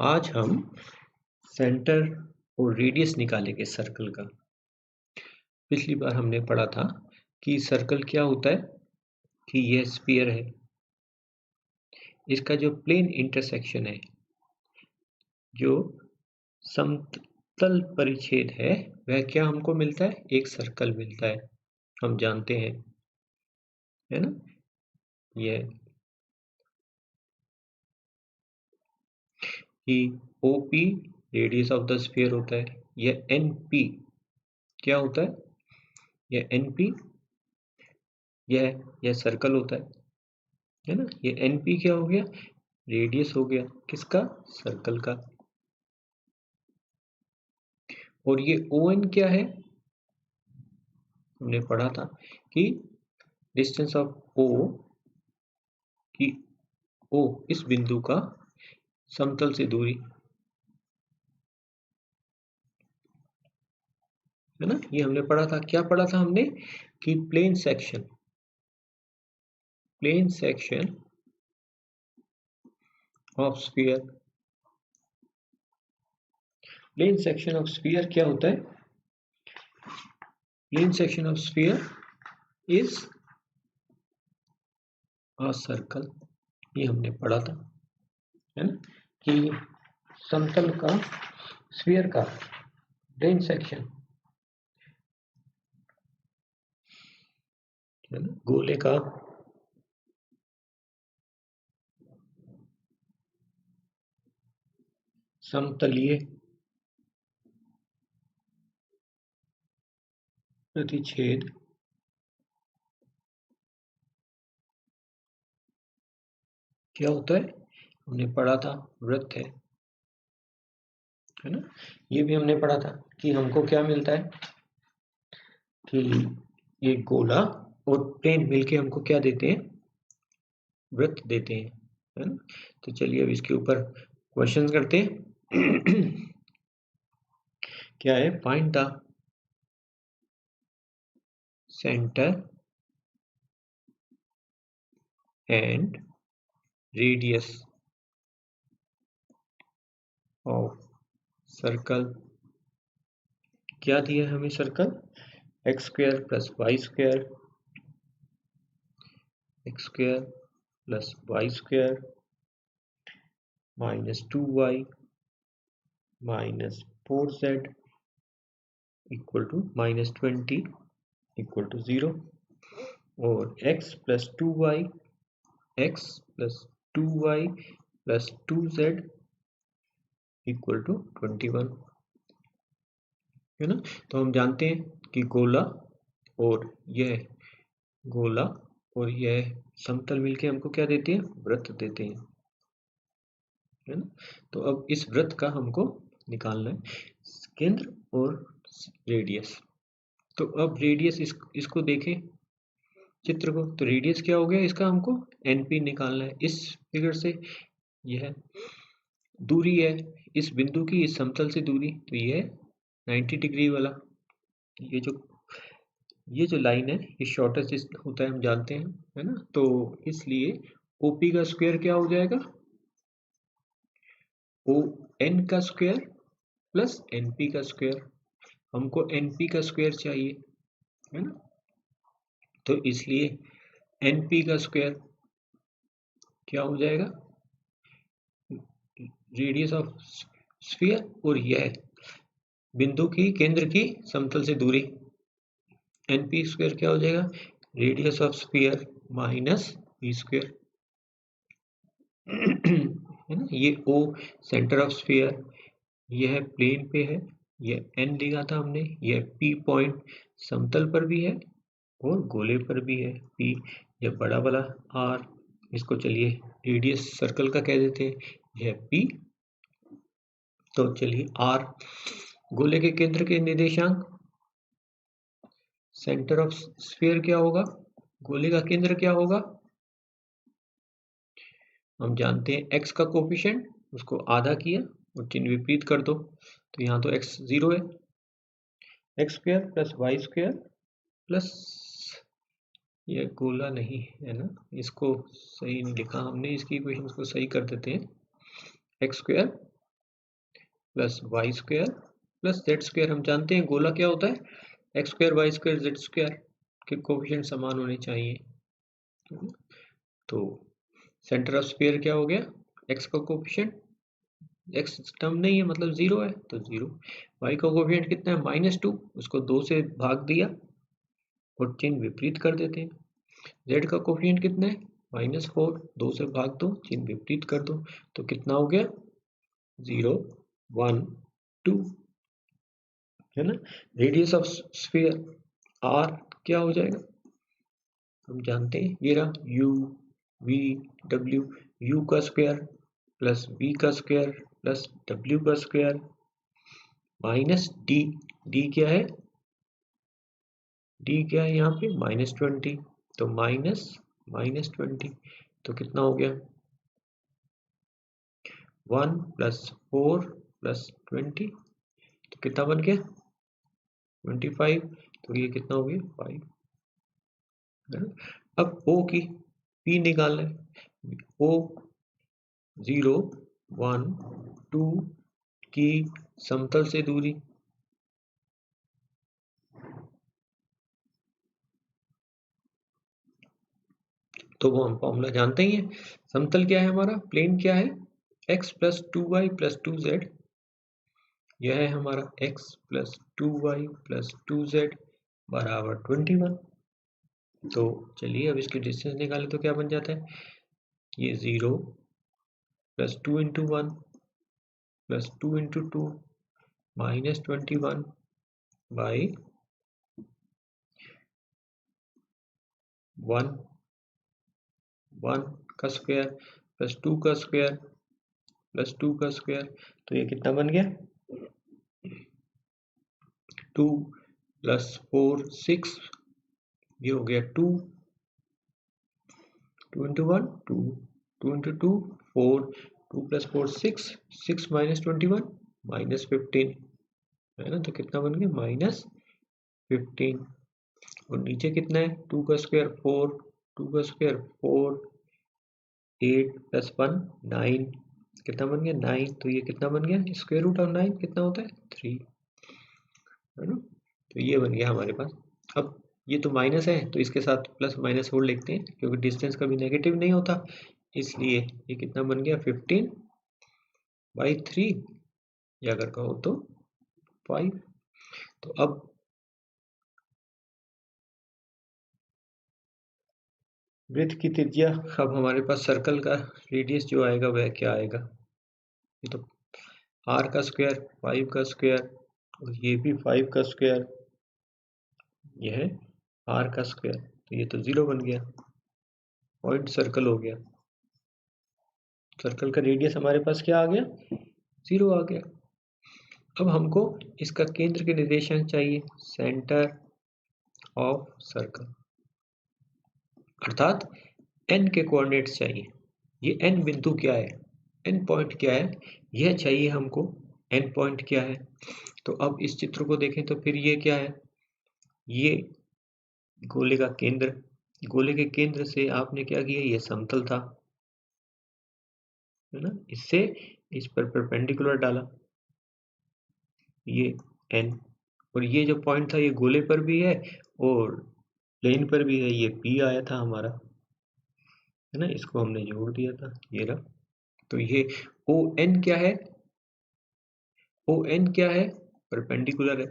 आज हम सेंटर और रेडियस निकालेंगे सर्कल का। पिछली बार हमने पढ़ा था कि सर्कल क्या होता है, कि यह स्फीयर है, इसका जो प्लेन इंटरसेक्शन है, जो समतल परिच्छेद है, वह क्या हमको मिलता है, एक सर्कल मिलता है। हम जानते हैं, है ना, यह कि OP radius of the sphere होता है। यह NP क्या होता है, यह NP यह सर्कल होता है ना। ये NP क्या हो गया, रेडियस हो गया, किसका, सर्कल का। और ये ON क्या है, हमने पढ़ा था कि डिस्टेंस ऑफ O की O इस बिंदु का समतल से दूरी, है ना। ये हमने पढ़ा था, क्या पढ़ा था हमने, कि plane section of sphere, plane section of sphere क्या होता है, plane section of sphere is a circle. ये हमने पढ़ा था, है ना, कि समतल का, स्फीयर का प्लेन सेक्शन, है ना, गोले का समतलीय प्रतिच्छेद क्या होता है, हमने पढ़ा था, वृत्त है ना। ये भी हमने पढ़ा था कि हमको क्या मिलता है, कि एक गोला और प्लेन मिलके हमको क्या देते हैं, वृत्त देते हैं, है ना। तो चलिए अब इसके ऊपर क्वेश्चंस करते हैं। क्या है, find the centre and radius of circle. क्या दिया है हमें circle, x square plus y square, x square plus y square minus 2y minus 4z equal to minus 20 equal to 0, और x plus 2y plus 2z equal to 21, है ना। तो हम जानते हैं कि गोला और यह समतल मिलके हमको क्या देते हैं, वृत्त देते हैं, है ना। तो अब इस वृत्त का हमको निकालना है केंद्र और रेडियस। तो अब रेडियस इसको देखें चित्र को, तो रेडियस क्या हो गया इसका, हमको NP निकालना है इस फिगर से। यह दूरी है इस बिंदु की इस समतल से दूरी, तो यह 90 डिग्री वाला, ये जो लाइन है ये शॉर्टेस्ट होता है, हम जानते हैं, है ना। तो इसलिए OP का स्क्वायर क्या हो जाएगा, ON का स्क्वायर प्लस NP का स्क्वायर। हमको NP का स्क्वायर चाहिए, है ना। तो इसलिए NP का स्क्वायर क्या हो जाएगा, रेडियस ऑफ स्फीयर और यह बिंदु की केंद्र की समतल से दूरी, NP स्क्वायर क्या हो जाएगा, radius of sphere minus V square, है ना। ये O सेंटर ऑफ स्फीयर, यह प्लेन पे है, यह N लिखा था हमने, यह P पॉइंट समतल पर भी है और गोले पर भी है, P, यह बड़ा वाला R, इसको चलिए रेडियस सर्कल का कह देते हैं, यह P। तो चलिए R गोले के केंद्र के निर्देशांक, सेंटर ऑफ स्फीयर क्या होगा, गोले का केंद्र क्या होगा, हम जानते हैं x का कोफिशिएंट, उसको आधा किया और चिन्ह विपरीत कर दो, तो यहाँ तो x 0 है, x square plus y square plus, ये गोला नहीं है ना, इसको सही नहीं लिखा हमने, इसकी इक्वेशन को सही कर देते हैं, x square plus y square plus z square. हम जानते हैं गोला क्या होता है, x square y square z square के कोफिशिएंट समान होने चाहिए। तो सेंटर ऑफ स्फीयर क्या हो गया, एक्स का कोफिशिएंट, एक्स टर्म नहीं है मतलब 0 है तो 0। वाई का कोफिशिएंट कितना है -2, उसको 2 से भाग दिया और चिन्ह विपरीत कर देते हैं। जेड का कोफिशिएंट कितना है -4, 2 से भाग दो, चिन्ह विपरीत कर दो, तो कितना हो गया 0 1 2, है ना। रेडियस ऑफ स्फीयर आर क्या हो जाएगा, हम जानते हैं ये रहा यू वी डब्ल्यू, यू का स्क्वायर प्लस वी का स्क्वायर प्लस डब्ल्यू का स्क्वायर माइनस डी, डी क्या है, डी क्या है यहाँ पे -20, तो -20, तो कितना हो गया 1 + 4 + 20, तो कितना बन गया 25, तो ये कितना हो गया 5, है ना। अब O की P निकालना है, O 0 1 2 की समतल से दूरी, तो वो हम फॉर्मूला जानते ही हैं। समतल क्या है हमारा, प्लेन क्या है x + 2y + 2z, यह है हमारा x + 2y + 2z बराबर 21। तो चलिए अब इसकी डिस्टेंस निकालें तो क्या बन जाता है, ये 0 + 2 × 1 + 2 × 2 -21 बाई 1 1 का स्क्वायर प्लस 2 का स्क्वायर प्लस 2 का स्क्वायर, तो ये कितना बन गया 2 + 4 6, ये हो गया 2 2 × 1 2 2 × 2 4, 2 + 4 6, 6 - 21 -15, है ना, तो कितना बन गया -15। और नीचे कितना है 2 का स्क्वायर 4, 2 का स्क्वायर 4, 8 + 1 9, कितना बन गया 9, तो ये कितना बन गया स्क्वायर रूट ऑफ 9 कितना होता है 3, है ना। तो ये बन गया हमारे पास। अब ये तो माइनस है तो इसके साथ प्लस माइनस होल्ड लिखते हैं क्योंकि डिस्टेंस कभी नेगेटिव नहीं होता, इसलिए ये कितना बन गया 15/3, या अगर कहो तो 5। तो अब वृत्त की त्रिज्या, अब हमारे पास सर्कल का रेडियस जो आएगा वह क्या आएगा, ये तो r का स्क्वायर 5 का स्क्वायर और ये भी 5 का स्क्वायर, यह है r का स्क्वायर, तो ये तो 0 बन गया, पॉइंट सर्कल हो गया। सर्कल का रेडियस हमारे पास क्या आ गया 0 आ गया। अब हमको इसका केंद्र के निर्देशांक चाहिए, सेंटर ऑफ सर्कल, अर्थात n के कोऑर्डिनेट्स चाहिए। ये n बिंदु क्या है, n पॉइंट क्या है, यह चाहिए हमको, n पॉइंट क्या है। तो अब इस चित्र को देखें तो फिर ये क्या है, ये गोले का केंद्र, गोले के केंद्र से आपने क्या किया, ये समतल था, है ना, इससे इस पर परपेंडिकुलर डाला, ये n, और ये जो पॉइंट था ये गोले पर भी है और प्लेन पर भी है, ये P आया था हमारा, है ना, इसको हमने जोड़ दिया था, ये रहा। तो ये ON क्या है, ON क्या है, परपेंडिकुलर है,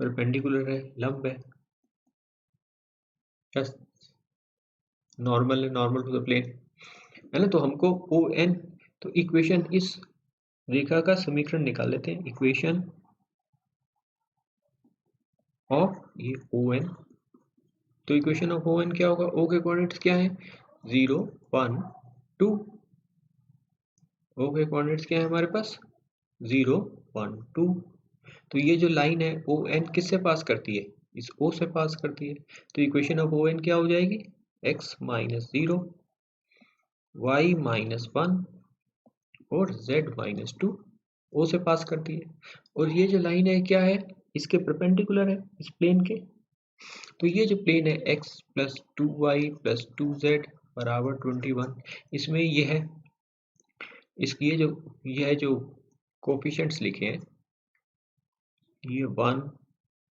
परपेंडिकुलर है, लंब है, यस, नॉर्मल है, नॉर्मल टू द प्लेन, है ना। तो हमको ON, तो इक्वेशन, इस रेखा का समीकरण निकाल लेते हैं, इक्वेशन ऑफ ये ON। तो इक्वेशन ऑफ ON क्या होगा, O के कोऑर्डिनेट्स क्या है 0 1 2, O के कोऑर्डिनेट्स क्या है हमारे पास 0 1 2। तो ये जो लाइन है ON किससे पास करती है, इस O से पास करती है, तो इक्वेशन ऑफ ON क्या हो जाएगी x - 0 y - 1 और z - 2, O से पास करती है। और ये जो लाइन है क्या है, इसके परपेंडिकुलर है, इस प्लेन के। तो ये जो प्लेन है x + 2y + 2z बराबर 21। इसमें यह है इसकी यह जो कोफिशिएंट्स लिखे हैं, ये 1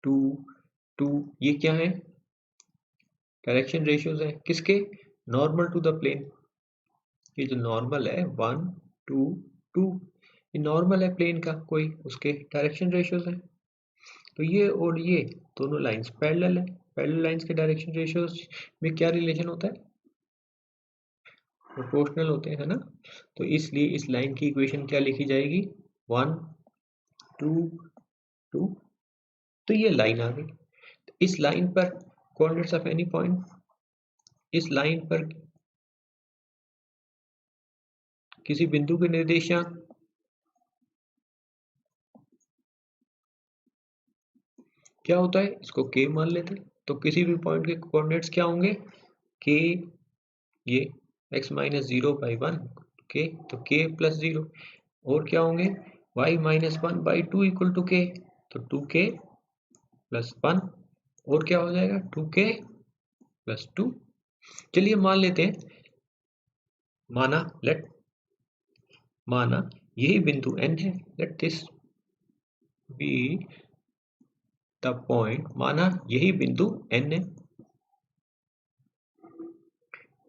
2 2, ये क्या है? डायरेक्शन रेशियोज है किसके? Normal to the plane. ये जो नॉर्मल है 1 2 2, ये नॉर्मल है प्लेन का, कोई उसके डायरेक्शन रेशियोज है। तो ये और ये दोनों लाइंस पैरेलल है। पैरेलल लाइंस के डायरेक्शन रेशियोज में क्या रिलेशन होता है? प्रोपोर्शनल होते हैं, है ना। तो इसलिए इस लाइन की इक्वेशन क्या लिखी जाएगी? 1 2 2। तो ये लाइन आ गई। इस लाइन पर कोऑर्डिनेट्स ऑफ एनी पॉइंट, इस लाइन पर किसी बिंदु के निर्देशांक क्या होता है? इसको k मान लेते हैं। तो किसी भी पॉइंट के कोऑर्डिनेट्स क्या होंगे? k, ये x माइनस 0/1 k, तो k प्लस 0। और क्या होंगे? y minus 1/2 equal to k, तो 2k प्लस 1। और क्या हो जाएगा? 2k plus 2। चलिए मान लेते हैं, माना यही बिंदु n है। Let this be the point. माना यही बिंदु n है,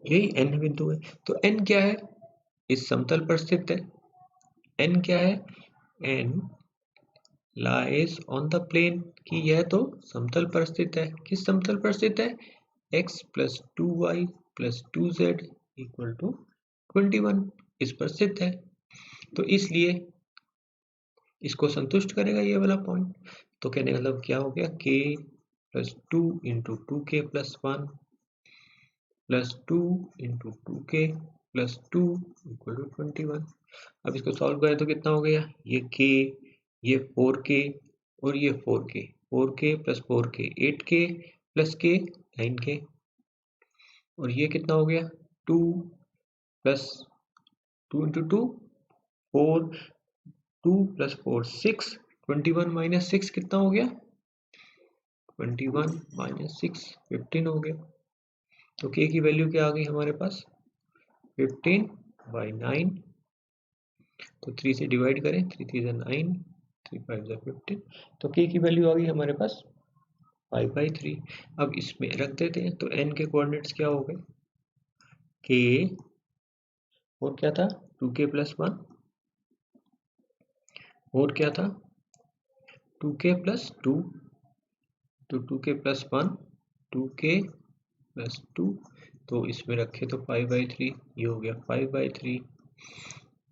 यही n बिंदु है। तो n क्या है? इस समतल पर स्थित है। n क्या है? n lies on the plane, कि यह तो समतल पर स्थित है। किस समतल पर स्थित है? x plus 2y plus 2z equal to 21, इस पर स्थित है। तो इसलिए इसको संतुष्ट करेगा ये वाला पॉइंट। तो कहने का मतलब क्या हो गया? k plus 2 into 2k plus 1 plus 2 into 2k plus 2 equal to 21। अब इसको सॉल्व करें तो कितना हो गया? ये k, ये 4k और ये 4k, 4k plus 4k 8k plus k 9k। और ये कितना हो गया? 2 प्लस 2 इंटू 2 4, 2 प्लस 4 6, 21 माइनस 6 कितना हो गया? 21 माइनस 6 15 हो गया। तो k की वैल्यू क्या आ गई हमारे पास? 15/9। तो 3 से डिवाइड करें, 3 3 9, 3 5 15। तो k की वैल्यू आ गई हमारे पास 5/3। अब इसमें रख देते हैं। तो n के कोऑर्डिनेट्स क्या हो गए? k, और क्या था? 2k प्लस 1, और क्या था? 2k प्लस 2, तो 2k प्लस 1, 2k प्लस 2। तो इसमें रखे तो 5/3, ये हो गया 5/3।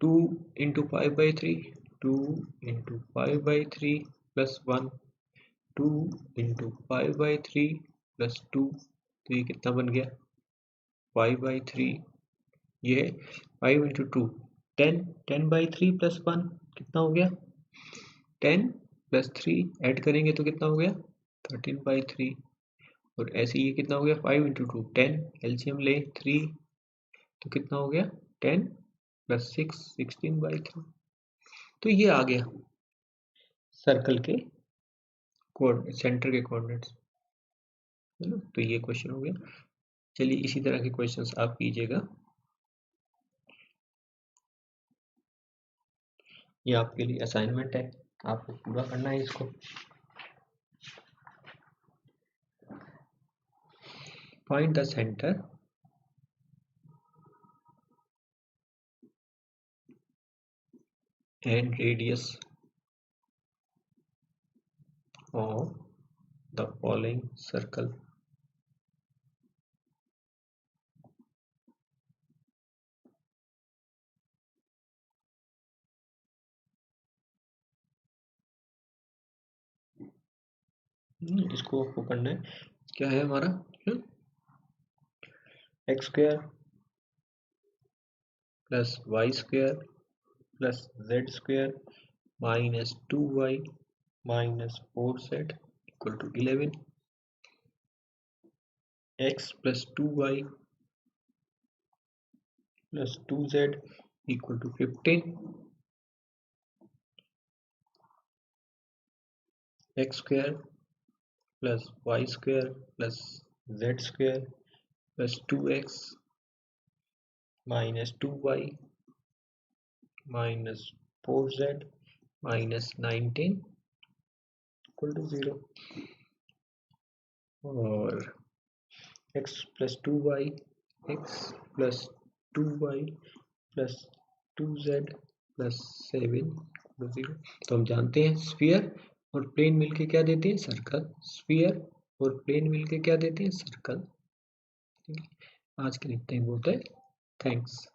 2 into 5/3, 2 into 5/3 plus 1, 2 into 5/3 plus 2। तो ये कितना बन गया? 5/3। ये 5 इंटू 2 10, 10/3 प्लस 1 कितना हो गया? 10 प्लस 3 ऐड करेंगे तो कितना हो गया? 13/3। और ऐसे ये कितना हो गया? 5 इंटू 2 10, एलसीएम ले 3, तो कितना हो गया? 10 प्लस 6 16/3। तो ये आ गया सर्कल के सेंटर के कोऑर्डिनेट्स, है ना। तो ये क्वेश्चन हो गया। चलिए इसी तरह के क्वेश्चंस आप कीजिएगा। ये आपके लिए असाइनमेंट है, आपको पूरा करना है इसको। Find the centre and radius of the following circle. इसको आपको करना है। क्या है हमारा? X square plus y square plus z square minus 2y minus 4z equal to 11। x plus 2y plus 2z equal to 15। X square plus y square plus z square plus 2x -2y -4z -19 = 0 और x + 2y + 2y + 2z + 7 = 0। तो हम जानते हैं sphere और plane मिलके क्या देते हैं, सर्कल। स्फीयर और प्लेन मिलके क्या देते हैं, सर्कल। आज के लिए इतना ही बहुत है। थैंक्स।